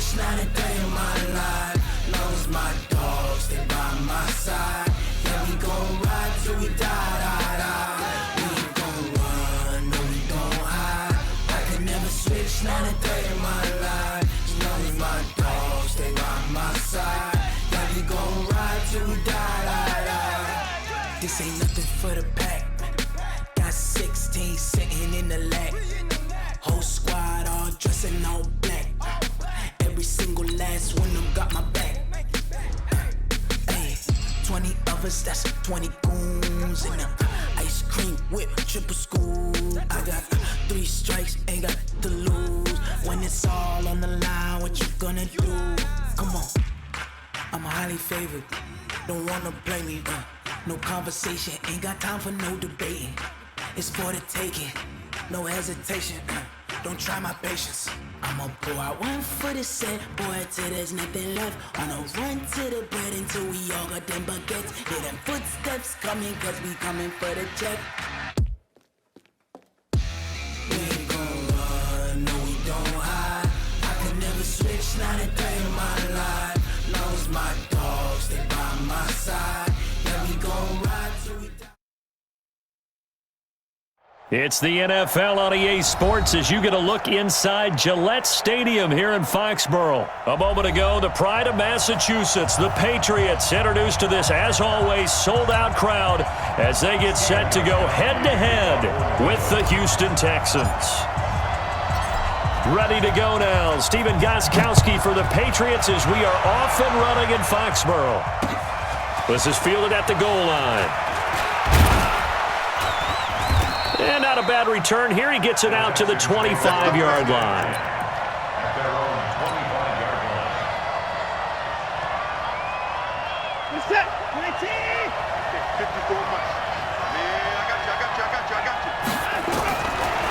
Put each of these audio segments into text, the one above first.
switch, not a day in my life. Long as my dogs, they by my side. Yeah, we gon' ride till we die. We ain't gon' run, no, we gon' hide. I could never switch, not a day in my life. As long as my dogs, they by my side. Yeah, we gon' ride till we die. This ain't nothing for the pack. Got 16 sitting in the lag. Whole squad all dressing all black. Every single last one of them got my back. Hey, 20 of us, that's 20 goons in them. Ice cream whip, triple school. I got 3 strikes, ain't got to lose. When it's all on the line, what you gonna do? Come on, I'm highly favored. Don't wanna blame me, no conversation, ain't got time for no debating. It's for the taking, no hesitation. Don't try my patience. I'ma pour out one for the set, boy, till there's nothing left. On a run to the bread until we all got them baguettes. Hear them footsteps coming, cause we coming for the check. We ain't gon' run, no, we don't hide. I could never switch, not a day in my life. Long as my dogs, they by my side. Yeah, we gon' ride till we die. It's the NFL on EA Sports as you get a look inside Gillette Stadium here in Foxborough. A moment ago, the pride of Massachusetts, the Patriots, introduced to this, as always, sold-out crowd as they get set to go head-to-head with the Houston Texans. Ready to go now, Stephen Gostkowski for the Patriots as we are off and running in Foxborough. This is fielded at the goal line. And not a bad return here. He gets it out to the 25-yard line.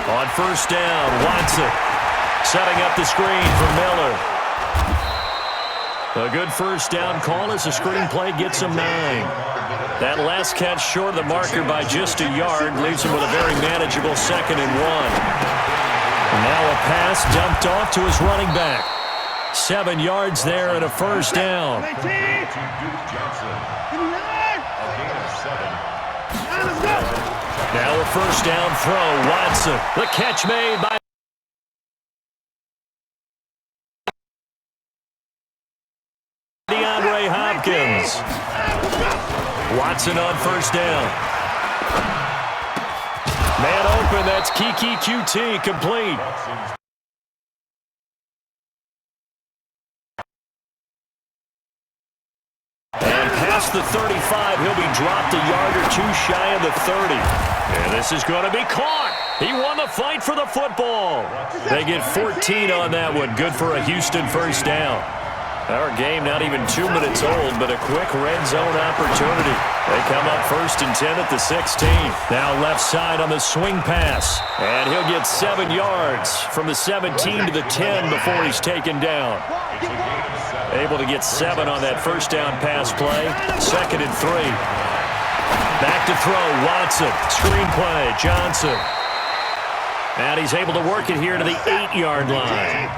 On first down, Watson setting up the screen for Miller. A good first down call as the screen play gets him 9. That last catch short of the marker by just a yard leaves him with a very manageable 2nd and 1. And now a pass dumped off to his running back. 7 yards there and a first down. Now a first down throw, Watson. The catch made by DeAndre Hopkins. Watson on first down. Man open, that's Keke QT, complete. And past the 35, he'll be dropped a yard or 2 shy of the 30. And this is going to be caught. He won the fight for the football. They get 14 on that one. Good for a Houston first down. Our game not even 2 minutes old, but a quick red zone opportunity. They come up 1st and 10 at the 16. Now left side on the swing pass. And he'll get 7 yards from the 17 to the 10 before he's taken down. Able to get 7 on that first down pass play. 2nd and 3. Back to throw, Watson. Screen play, Johnson. And he's able to work it here to the 8-yard line.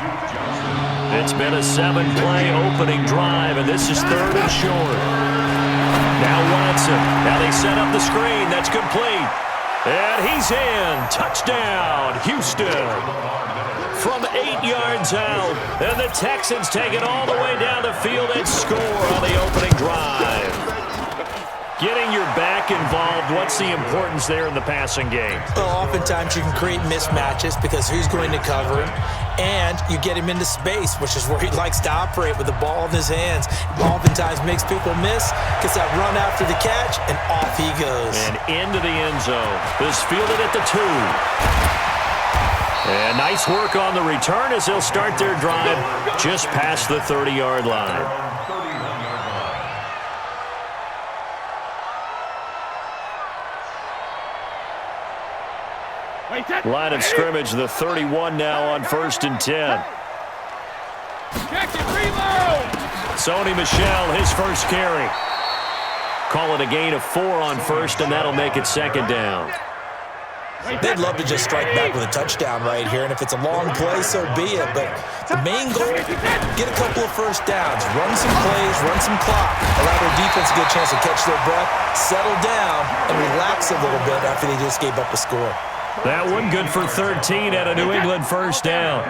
It's been a 7-play opening drive, and this is 3rd and short. Now Watson. Now they set up the screen. That's complete. And he's in. Touchdown, Houston. From 8 yards out. And the Texans take it all the way down the field and score on the opening drive. Getting your back involved, what's the importance there in the passing game? Well, oftentimes you can create mismatches because who's going to cover him, and you get him into space, which is where he likes to operate with the ball in his hands. Oftentimes makes people miss, gets that run after the catch, and off he goes. And into the end zone. This fielded at the 2. And nice work on the return as they'll start their drive just past the 30-yard line. Line of scrimmage, the 31 now on 1st and 10. Sony Michel, his first carry. Call it a gain of 4 on first, and that'll make it 2nd down. They'd love to just strike back with a touchdown right here, and if it's a long play, so be it. But the main goal, get a couple of first downs, run some plays, run some clock, allow their defense a good chance to catch their breath, settle down, and relax a little bit after they just gave up a score. That one good for 13 at a New England first down.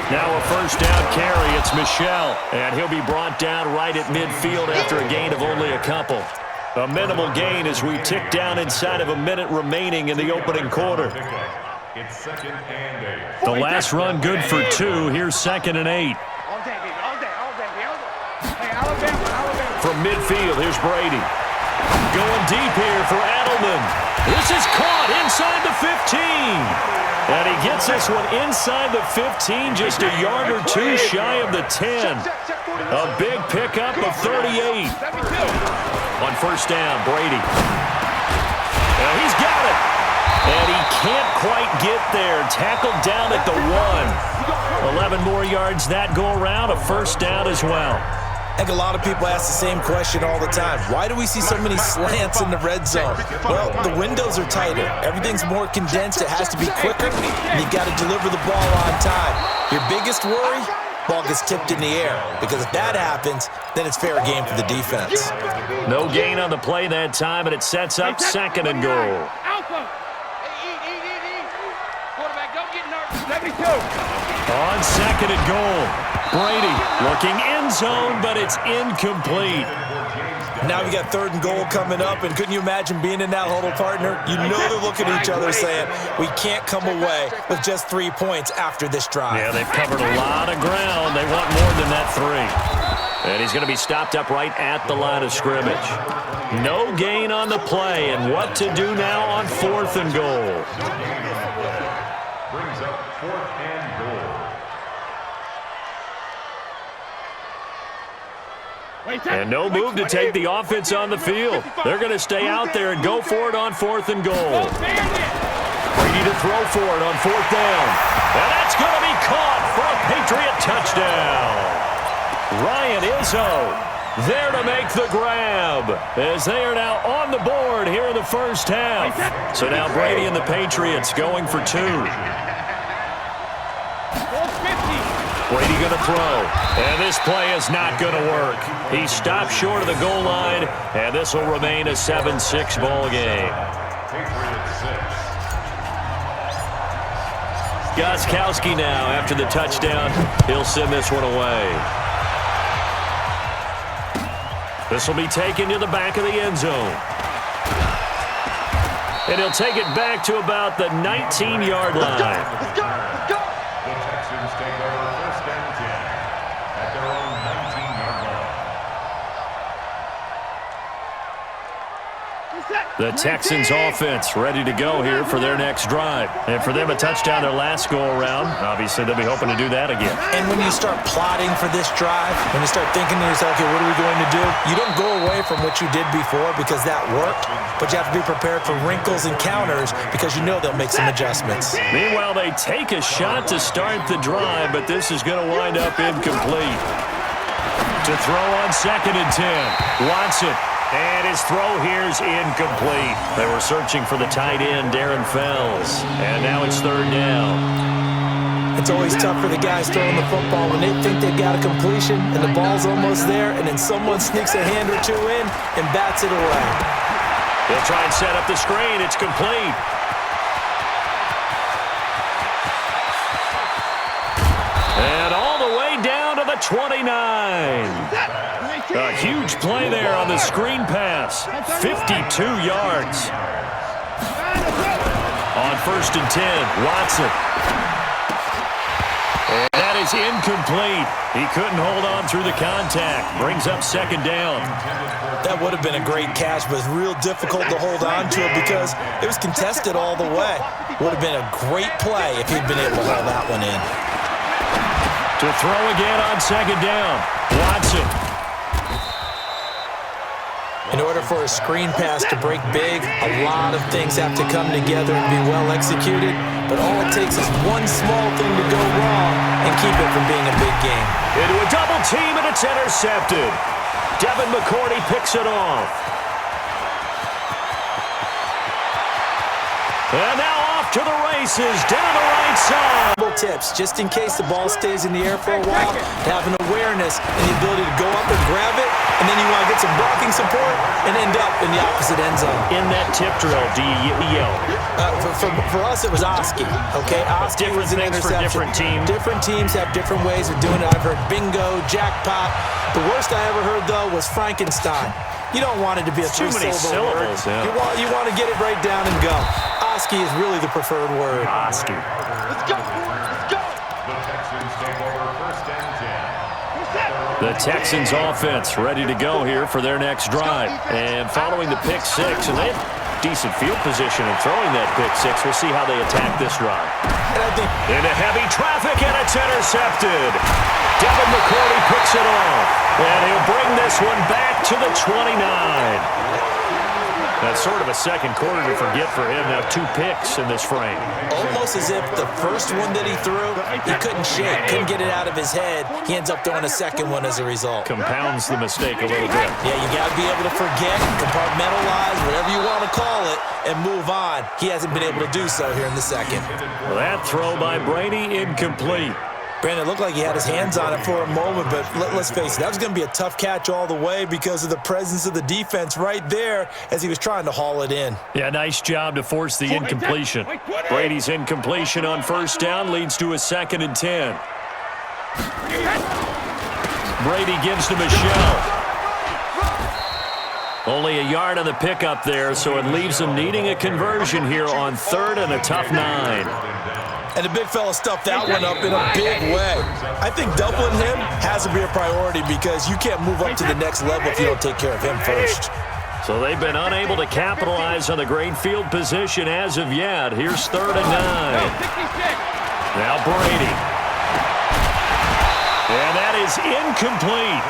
Now a first down carry. It's Michel, and he'll be brought down right at midfield after a gain of only a couple. A minimal gain as we tick down inside of a minute remaining in the opening quarter. The last run good for 2. Here's 2nd and 8. From midfield, here's Brady. Going deep here for Edelman. This is caught inside the 15. And he gets this one inside the 15, just a yard or 2 shy of the 10. A big pickup of 38. On first down, Brady. And he's got it. And he can't quite get there. Tackled down at the 1. 11 more yards that go around, a first down as well. I think a lot of people ask the same question all the time. Why do we see so many slants in the red zone? Well, the windows are tighter. Everything's more condensed. It has to be quicker, and you've got to deliver the ball on time. Your biggest worry? Ball gets tipped in the air, because if that happens, then it's fair game for the defense. No gain on the play that time, and it sets up 2nd and goal. On 2nd and goal, Brady looking end zone, but it's incomplete. Now we got 3rd and goal coming up, and couldn't you imagine being in that huddle, partner? You know they're looking at each other saying, we can't come away with just 3 points after this drive. Yeah, they've covered a lot of ground. They want more than that 3. And he's going to be stopped up right at the line of scrimmage. No gain on the play, and what to do now on 4th and goal. Brings up 4th and goal. And no move to take the offense on the field. They're going to stay out there and go for it on 4th and goal. Brady to throw for it on 4th down. And that's going to be caught for a Patriot touchdown. Ryan Izzo there to make the grab as they are now on the board here in the first half. So now Brady and the Patriots going for 2. Brady going to throw, and this play is not going to work. He stopped short of the goal line, and this will remain a 7-6 ball game. Gostkowski now after the touchdown. He'll send this one away. This will be taken to the back of the end zone. And he'll take it back to about the 19-yard line. Let's go. The Texans take over 1st and 10 at their own 19-yard line. The Texans offense ready to go here for their next drive. And for them, a touchdown their last go-around. Obviously, they'll be hoping to do that again. And when you start plotting for this drive, when you start thinking to yourself, okay, what are we going to do? You don't go away from what you did before because that worked, but you have to be prepared for wrinkles and counters because you know they'll make some adjustments. Meanwhile, they take a shot to start the drive, but this is going to wind up incomplete. To throw on 2nd and 10. Watson. And his throw here's incomplete. They were searching for the tight end, Darren Fells. And now it's 3rd down. It's always tough for the guys throwing the football when they think they've got a completion and the ball's almost there, and then someone sneaks a hand or 2 in and bats it away. They'll try and set up the screen. It's complete. And all the way down to the 29. A huge play there on the screen pass. 52 yards. On 1st and 10, Watson. And that is incomplete. He couldn't hold on through the contact. Brings up 2nd down. That would have been a great catch, but it's real difficult to hold on to it because it was contested all the way. Would have been a great play if he'd been able to hold that one in. To throw again on 2nd down, Watson. In order for a screen pass to break big, a lot of things have to come together and be well executed, but all it takes is one small thing to go wrong and keep it from being a big game. Into a double team, and it's intercepted. Devin McCourty picks it off. And now off to the races, down the right side. Tips, just in case the ball stays in the air for a while, to have an awareness and the ability to go up and grab it, and then you want to get some blocking support and end up in the opposite end zone. In that tip drill, do you yell? For us, it was Oski. Okay, Oski was an interception. For different teams. Different teams have different ways of doing it. I've heard bingo, jackpot. The worst I ever heard, though, was Frankenstein. You don't want it to be a three-syllable word. Yeah. You want to get it right down and go. Oski is really the preferred word. Oski. Let's go. The Texans take over first and 10. The Texans offense ready to go here for their next drive. And following the pick six, and they have decent field position in throwing that pick six. We'll see how they attack this drive. Into heavy traffic, and it's intercepted. Devin McCourty picks it off, and he'll bring this one back to the 29. That's sort of a second quarter to forget for him. Now 2 picks in this frame. Almost as if the first one that he threw, he couldn't shake, couldn't get it out of his head. He ends up throwing a second one as a result. Compounds the mistake a little bit. Yeah, you got to be able to forget, compartmentalize, whatever you want to call it, and move on. He hasn't been able to do so here in the second. Well, that throw by Brady, incomplete. Brandon, it looked like he had his hands on it for a moment, but let's face it, that was going to be a tough catch all the way because of the presence of the defense right there as he was trying to haul it in. Yeah, nice job to force the incompletion. Brady's incompletion on first down leads to a 2nd and 10. Brady gives to Michel. Only a yard on the pickup there, so it leaves him needing a conversion here on 3rd and a tough 9. And the big fella stuffed that one up in a big way. I think doubling him has to be a priority because you can't move up to the next level if you don't take care of him first. So they've been unable to capitalize on the great field position as of yet. Here's 3rd and 9. Now Brady. And that is incomplete.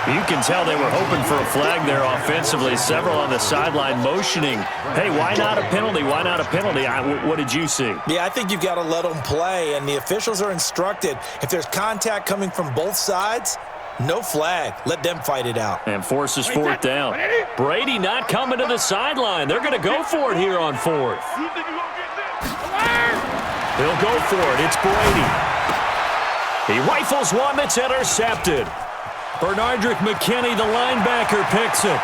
You can tell they were hoping for a flag there offensively. Several on the sideline motioning, hey, why not a penalty? Why not a penalty? What did you see? Yeah, I think you've got to let them play, and the officials are instructed. If there's contact coming from both sides, no flag. Let them fight it out. And forces 4th down. Brady not coming to the sideline. They're going to go for it here on 4th. He'll go for it. It's Brady. He rifles one that's intercepted. Bernardrick McKinney, the linebacker, picks it.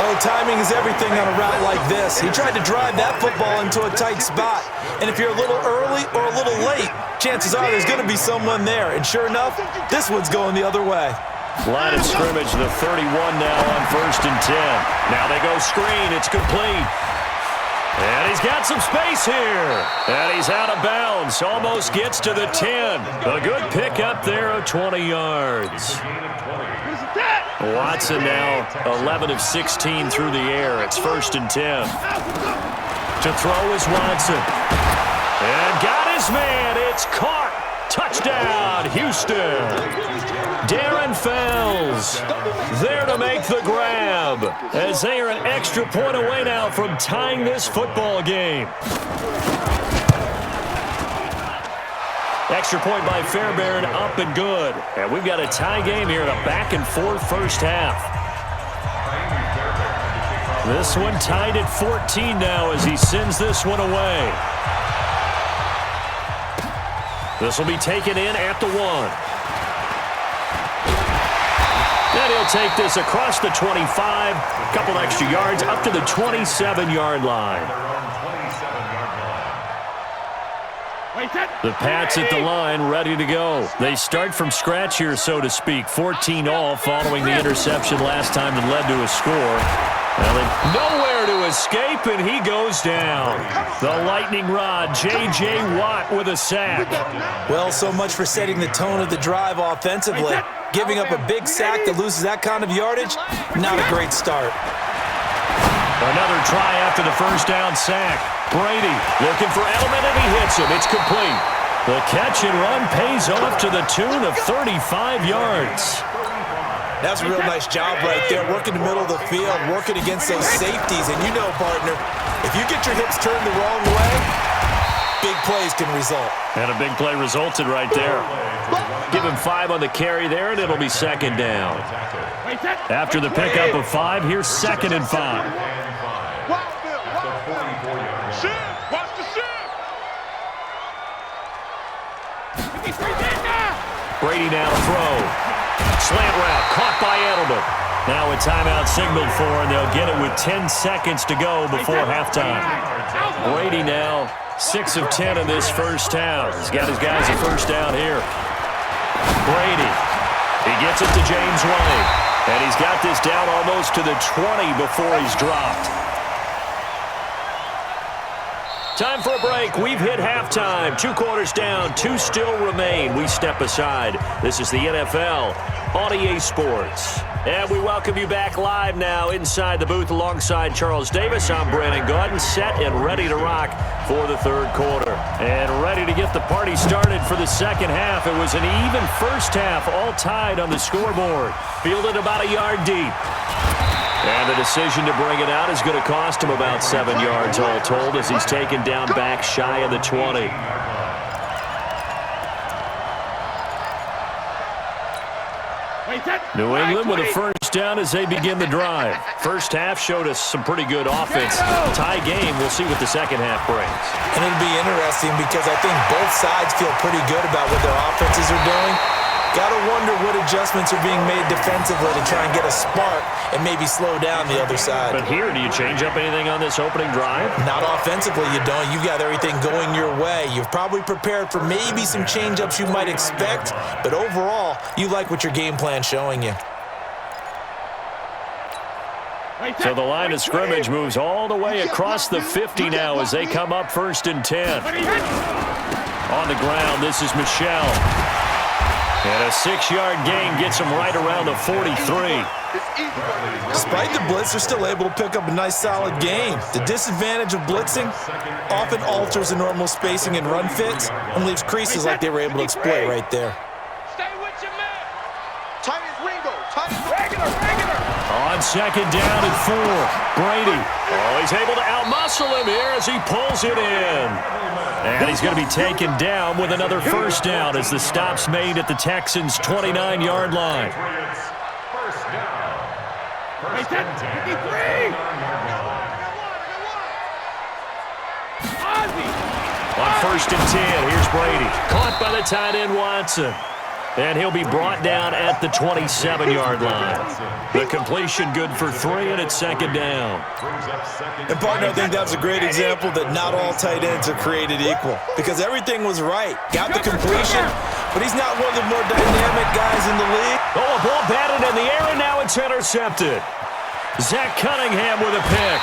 Oh, timing is everything on a route like this. He tried to drive that football into a tight spot. And if you're a little early or a little late, chances are there's going to be someone there. And sure enough, this one's going the other way. Line of scrimmage, the 31 now on 1st and 10. Now they go screen. It's complete. And he's got some space here. And he's out of bounds. Almost gets to the 10. A good pick up there of 20 yards. Watson now 11 of 16 through the air. It's 1st and 10. To throw is Watson. And got his man. It's caught. Touchdown, Houston. Darren Fells there to make the grab as they are an extra point away now from tying this football game. Extra point by Fairbairn, up and good. And we've got a tie game here in a back-and-forth first half. This one tied at 14 now as he sends this one away. This will be taken in at the 1. And he'll take this across the 25, a couple extra yards, up to the 27-yard line. The Pats at the line, ready to go. They start from scratch here, so to speak. 14-all following the interception last time that led to a score. Well, nowhere to escape, and he goes down. The lightning rod, J.J. Watt with a sack. Well, so much for setting the tone of the drive offensively. Giving up a big sack that loses that kind of yardage, not a great start. Another try after the first down sack. Brady looking for Edelman, and he hits him. It's complete. The catch and run pays off to the tune of 35 yards. That's a real nice job right there, working the middle of the field, working against those safeties. And you know, partner, if you get your hips turned the wrong way, big plays can result. And a big play resulted right there. Give him 5 on the carry there, and it'll be second down. After the pickup of 5, here's 2nd and 5. Brady now to throw. Slant route, caught by Edelman. Now a timeout signaled for, and they'll get it with 10 seconds to go before halftime. Brady now 6 of 10 in this first half. He's got his guys a first down here. Brady, he gets it to James White, and he's got this down almost to the 20 before he's dropped. Time for a break. We've hit halftime. 2 quarters down, 2 still remain. We step aside. This is the NFL on EA Sports. And we welcome you back live now inside the booth alongside Charles Davis. I'm Brandon Gaudin, set and ready to rock for the third quarter. And ready to get the party started for the second half. It was an even first half, all tied on the scoreboard. Fielded about a yard deep. And the decision to bring it out is going to cost him about 7 yards all told as he's taken down back shy of the 20. New England with a first down as they begin the drive. First half showed us some pretty good offense. Tie game. We'll see what the second half brings. And it'll be interesting because I think both sides feel pretty good about what their offenses are doing. Got to wonder what adjustments are being made defensively to try and get a spark and maybe slow down the other side. But here, do you change up anything on this opening drive? Not offensively, you don't. You've got everything going your way. You've probably prepared for maybe some change-ups you might expect, but overall, you like what your game plan's showing you. So the line of scrimmage moves all the way across the 50 now as they come up 1st and 10. On the ground, this is Michel. And a 6-yard gain gets him right around the 43. Despite the blitz, they're still able to pick up a nice, solid gain. The disadvantage of blitzing often alters the normal spacing and run fits and leaves creases like they were able to exploit right there. Stay with your man. Tight as Ringo. Tight as regular. On second down and 4, Brady. Oh, he's able to outmuscle him here as he pulls it in. And he's going to be taken down with another first down as the stop's made at the Texans' 29-yard line. First down. First and 10. On 1st and 10, here's Brady. Caught by the tight end Watson. And he'll be brought down at the 27-yard line. The completion good for 3, and it's second down. And, partner, I think that was a great example that not all tight ends are created equal because everything was right. Got the completion, but he's not one of the more dynamic guys in the league. Oh, a ball batted in the air, and now it's intercepted. Zach Cunningham with a pick.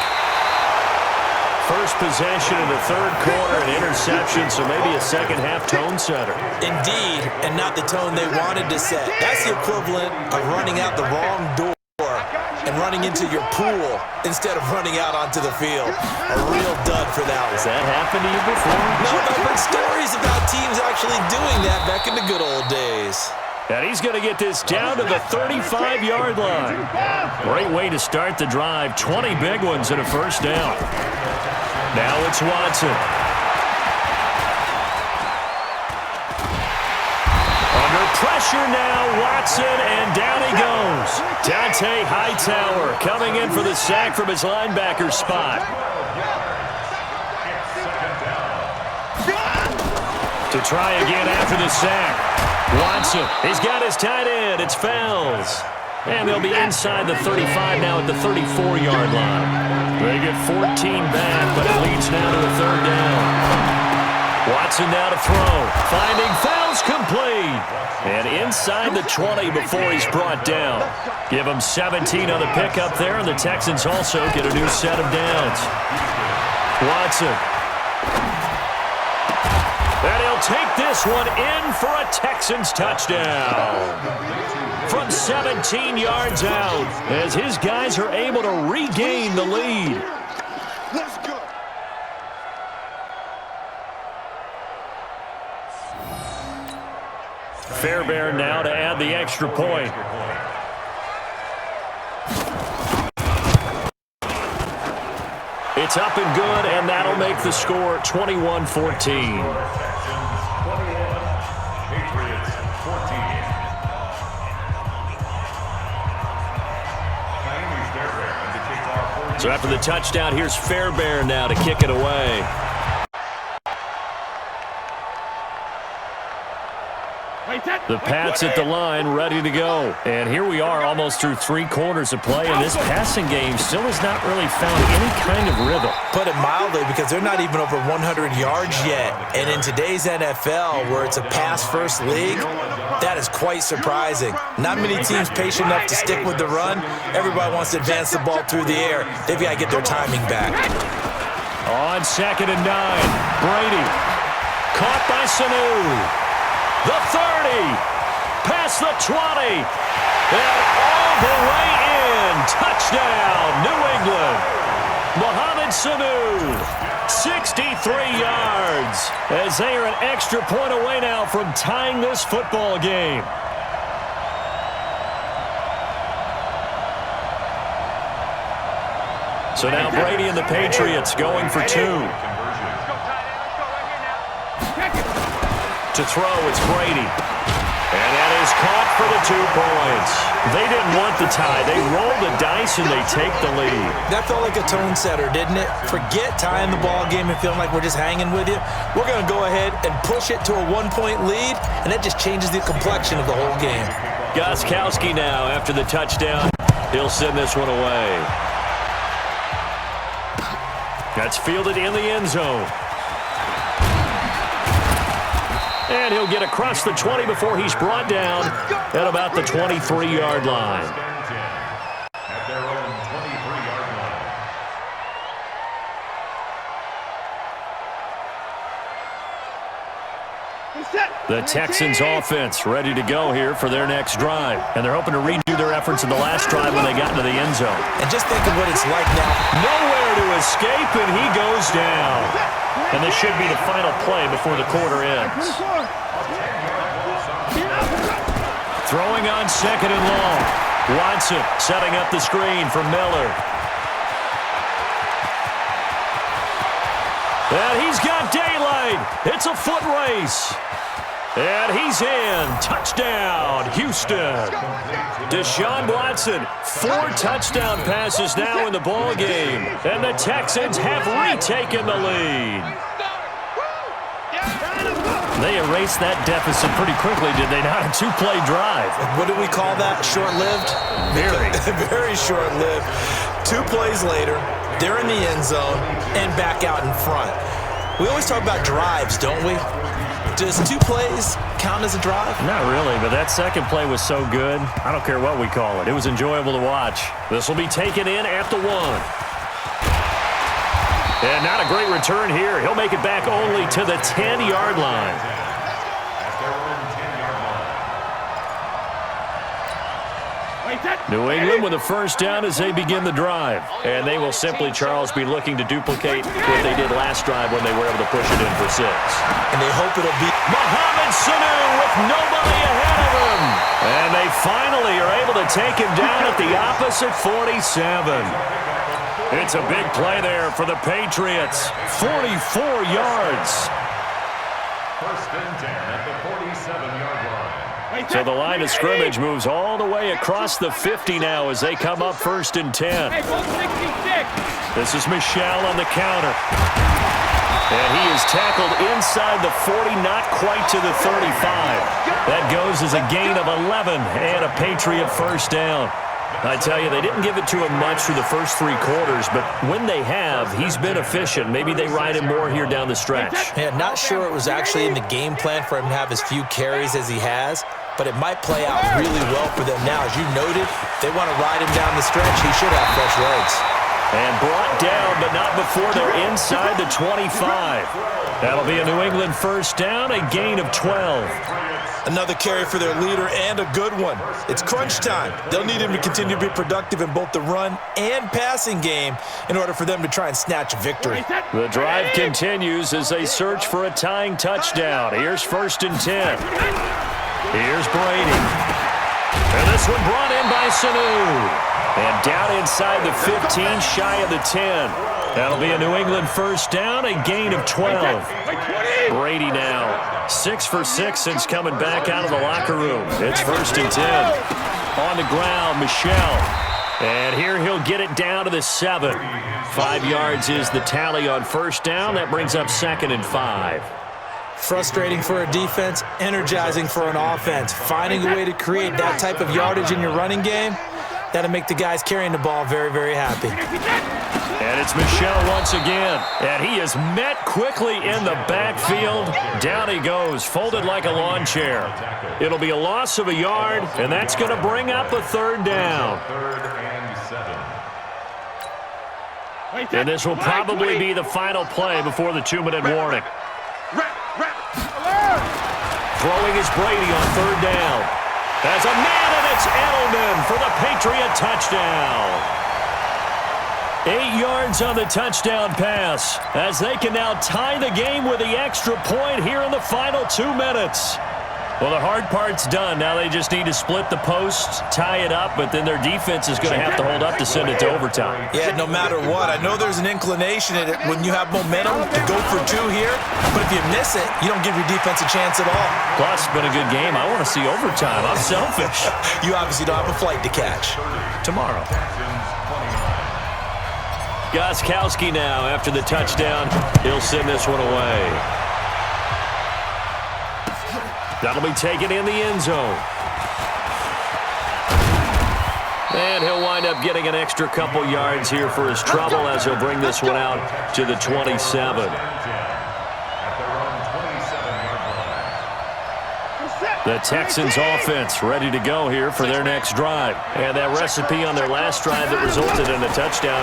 First possession in the third quarter, an interception, so maybe a second-half tone setter. Indeed, and not the tone they wanted to set. That's the equivalent of running out the wrong door and running into your pool instead of running out onto the field. A real dud for that one. Has that happened to you before? No, I've heard stories about teams actually doing that back in the good old days. And he's going to get this down to the 35-yard line. Great way to start the drive. 20 big ones and a first down. Now it's Watson. Under pressure now, Watson, and down he goes. Dante Hightower coming in for the sack from his linebacker spot. To try again after the sack. Watson, he's got his tight end. It's Fells. And they'll be inside the 35 now at the 34-yard line. They get 14 back, but it leads now to a third down. Watson now to throw. Finding Fells complete. And inside the 20 before he's brought down. Give him 17 on the pickup there, and the Texans also get a new set of downs. Watson. And he'll take this one in for a Texans touchdown. From 17 yards out, as his guys are able to regain the lead. Let's go. Fairbairn now to add the extra point. It's It's up and good, and that'll make the score 21-14. Patriots 14. Miami's Fairbairn to kick off. So after the touchdown, here's Fairbairn now to kick it away. The Pats at the line, ready to go. And here we are almost through 3 quarters of play, and this passing game still has not really found any kind of rhythm. Put it mildly, because they're not even over 100 yards yet. And in today's NFL, where it's a pass-first league, that is quite surprising. Not many teams patient enough to stick with the run. Everybody wants to advance the ball through the air. They've got to get their timing back. On 2nd and 9, Brady. Caught by Sanu. The 30, past the 20, and all the way in. Touchdown, New England. Mohamed Sanu, 63 yards, as they are an extra point away now from tying this football game. So now Brady and the Patriots going for 2. To throw, it's Brady. And that is caught for the 2 points. They didn't want the tie. They rolled the dice and they take the lead. That felt like a tone setter, didn't it? Forget tying the ball game and feeling like we're just hanging with you. We're going to go ahead and push it to a 1-point lead, and that just changes the complexion of the whole game. Gostkowski now after the touchdown. He'll send this one away. That's fielded in the end zone. And he'll get across the 20 before he's brought down at about the 23-yard line. At their own 23-yard line. The Texans offense ready to go here for their next drive. And they're hoping to redo their efforts in the last drive when they got into the end zone. And just think of what it's like now. Nowhere to escape, and he goes down. And this should be the final play before the quarter ends. Throwing on 2nd and long. Watson setting up the screen for Miller. And he's got daylight. It's a foot race. And he's in. Touchdown, Houston. Deshaun Watson, 4 touchdown passes now in the ball game. And the Texans have retaken the lead. They erased that deficit pretty quickly, did they not? A 2-play drive. What do we call that? Short-lived? Very. Very short-lived. 2 plays later, they're in the end zone and back out in front. We always talk about drives, don't we? Does 2 plays count as a drive? Not really, but that second play was so good. I don't care what we call it. It was enjoyable to watch. This will be taken in at the 1. And not a great return here. He'll make it back only to the 10-yard line. New England with a first down as they begin the drive. And they will simply, Charles, be looking to duplicate what they did last drive when they were able to push it in for 6. And they hope it'll be Mohamed Sanu with nobody ahead of him. And they finally are able to take him down at the opposite 47. It's a big play there for the Patriots. 44 yards. First and 10 at the 47-yard line. So the line of scrimmage moves all the way across the 50 now as they come up 1st and 10. This is Michel on the counter. And he is tackled inside the 40, not quite to the 35. That goes as a gain of 11 and a Patriot first down. I tell you, they didn't give it to him much through the first 3 quarters, but when they have, he's been efficient. Maybe they ride him more here down the stretch. Yeah, not sure it was actually in the game plan for him to have as few carries as he has, but it might play out really well for them now. As you noted, they want to ride him down the stretch. He should have fresh legs. And brought down, but not before they're inside the 25. That'll be a New England first down, a gain of 12. Another carry for their leader, and a good one. It's crunch time. They'll need him to continue to be productive in both the run and passing game in order for them to try and snatch a victory. The drive continues as they search for a tying touchdown. Here's 1st and 10. Here's Brady. And this one brought in by Sanu. And down inside the 15, shy of the 10. That'll be a New England first down, a gain of 12. Brady now 6 for 6 since coming back out of the locker room. It's 1st and 10. On the ground, Michel. And here he'll get it down to the 7. 5 yards is the tally on first down. That brings up 2nd and 5. Frustrating for a defense, energizing for an offense. Finding a way to create that type of yardage in your running game, that'll make the guys carrying the ball very, very happy. And it's Michel once again. And he is met quickly in the backfield. Down he goes, folded like a lawn chair. It'll be a loss of a yard, and that's going to bring up a 3rd down. 3rd and 7. And this will probably be the final play before the 2-minute warning. Throwing is Brady on 3rd down. As a man, and it's Edelman for the Patriot touchdown. 8 yards on the touchdown pass, as they can now tie the game with the extra point here in the final 2 minutes. Well, the hard part's done. Now they just need to split the post, tie it up, but then their defense is going to have to hold up to send it to overtime. Yeah, no matter what. I know there's an inclination in it when you have momentum to go for 2 here, but if you miss it, you don't give your defense a chance at all. Plus, it's been a good game. I want to see overtime. I'm selfish. You obviously don't have a flight to catch. Tomorrow. Gostkowski now after the touchdown. He'll send this one away. That'll be taken in the end zone. And he'll wind up getting an extra couple yards here for his trouble as he'll bring this one out to the 27. The Texans offense ready to go here for their next drive. And that recipe on their last drive that resulted in a touchdown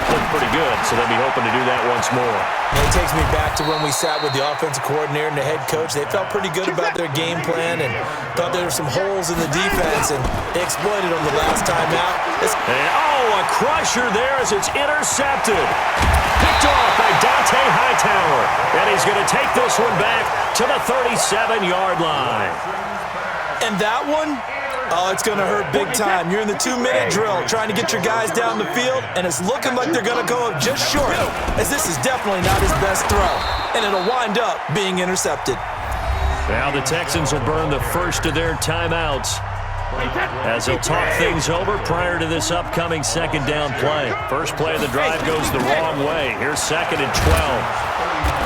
looked pretty good, so they'll be hoping to do that once more. It takes me back to when we sat with the offensive coordinator and the head coach. They felt pretty good about their game plan and thought there were some holes in the defense, and they exploited them the last time out. A crusher there as it's intercepted. Picked off by Dante Hightower. And he's going to take this one back to the 37-yard line. And that one, oh, it's going to hurt big time. You're in the 2-minute drill trying to get your guys down the field, and it's looking like they're going to go up just short, as this is definitely not his best throw, and it'll wind up being intercepted. Now the Texans will burn the first of their timeouts as they'll talk things over prior to this upcoming 2nd down play. First play of the drive goes the wrong way. Here's 2nd and 12.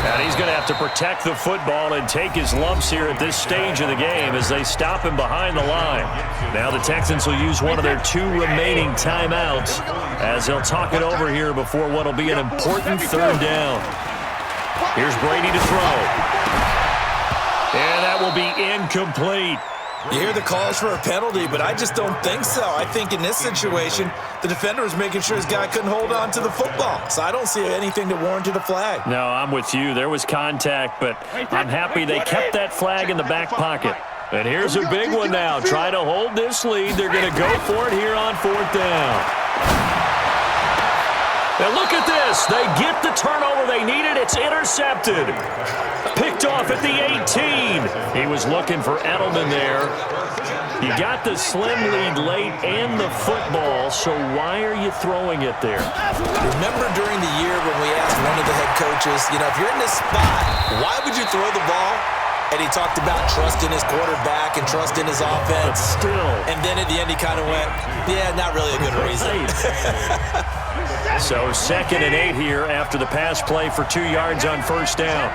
And he's going to have to protect the football and take his lumps here at this stage of the game as they stop him behind the line. Now the Texans will use one of their 2 remaining timeouts as they'll talk it over here before what will be an important 3rd down. Here's Brady to throw. And that will be incomplete. You hear the calls for a penalty, but I just don't think so. I think in this situation, the defender was making sure his guy couldn't hold on to the football. So I don't see anything that warranted a flag. No, I'm with you. There was contact, but I'm happy they kept that flag in the back pocket. And here's a big one now. Try to hold this lead. They're going to go for it here on 4th down. And look at this. They get the turnover they needed. It's intercepted. Picked off at the 18. He was looking for Edelman there. You got the slim lead late and the football, so why are you throwing it there? Remember during the year when we asked one of the head coaches, if you're in this spot, why would you throw the ball? And he talked about trust in his quarterback and trust in his offense. But still. And then at the end he kind of went, yeah, not really a good reason. So 2nd and 8 here after the pass play for 2 yards on first down.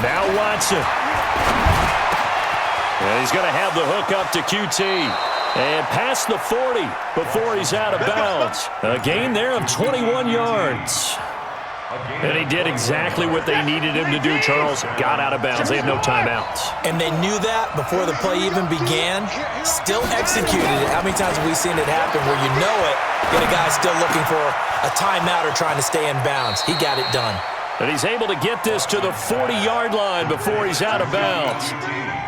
Now Watson. And he's going to have the hook up to QT. And past the 40 before he's out of bounds. A gain there of 21 yards. And he did exactly what they needed him to do, Charles. Got out of bounds. They have no timeouts. And they knew that before the play even began. Still executed it. How many times have we seen it happen where you know it, and a guy's still looking for a timeout or trying to stay in bounds? He got it done. And he's able to get this to the 40-yard line before he's out of bounds.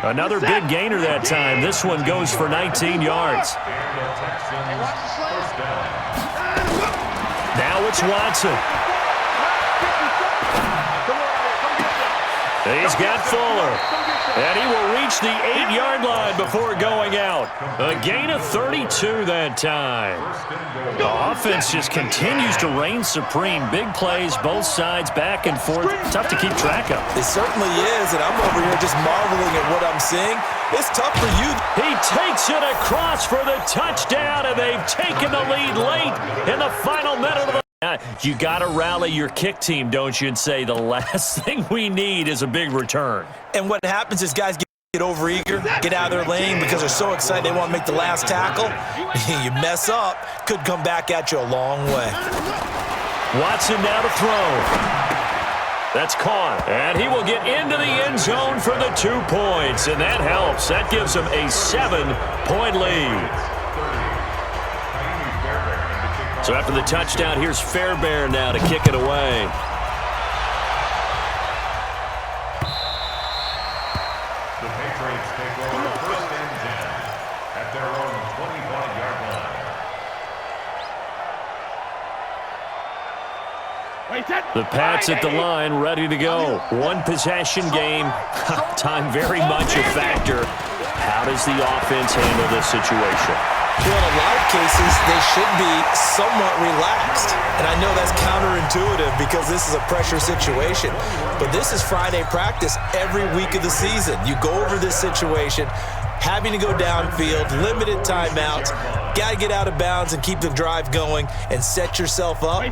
Another big gainer that time. This one goes for 19 yards. Now it's Watson. He's got Fuller. And he will reach the 8-yard line before going out. A gain of 32 that time. The offense just continues to reign supreme. Big plays, both sides, back and forth. Tough to keep track of. It certainly is, and I'm over here just marveling at what I'm seeing. It's tough for you. He takes it across for the touchdown, and they've taken the lead late in the final minute of the You got to rally your kick team, don't you, and say the last thing we need is a big return. And what happens is guys get overeager, get out of their lane because they're so excited they want to make the last tackle. You mess up, could come back at you a long way. Watson now to throw. That's caught, and he will get into the end zone for the 2 points, and that helps. That gives him a 7-point lead. So after the touchdown, here's Fairbairn now to kick it away. The Patriots take over first and 10 at their own 25-yard line. The Pats at the line, ready to go. One possession game. Time very much a factor. How does the offense handle this situation? Well, in a lot of cases, they should be somewhat relaxed. And I know that's counterintuitive because this is a pressure situation. But this is Friday practice every week of the season. You go over this situation, having to go downfield, limited timeouts, got to get out of bounds and keep the drive going and set yourself up.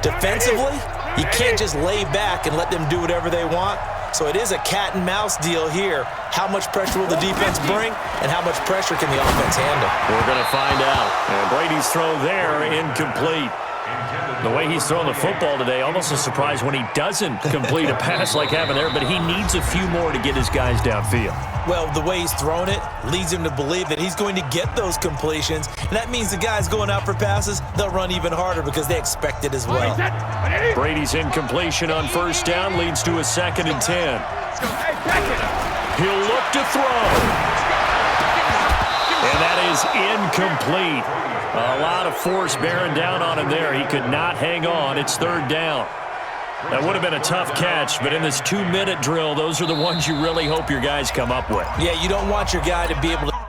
Defensively, you can't just lay back and let them do whatever they want. So it is a cat and mouse deal here. How much pressure will the defense bring, and how much pressure can the offense handle? We're going to find out. And Brady's throw there, incomplete. The way he's throwing the football today, almost a surprise when he doesn't complete a pass like having there, but he needs a few more to get his guys downfield. Well, the way he's thrown it leads him to believe that he's going to get those completions, and that means the guys going out for passes, they'll run even harder because they expect it as well. Brady's incompletion on first down leads to a 2nd and 10. He'll look to throw. And that is incomplete. A lot of force bearing down on him there. He could not hang on. It's 3rd down. That would have been a tough catch, but in this 2-minute drill, those are the ones you really hope your guys come up with. Yeah, you don't want your guy to be able to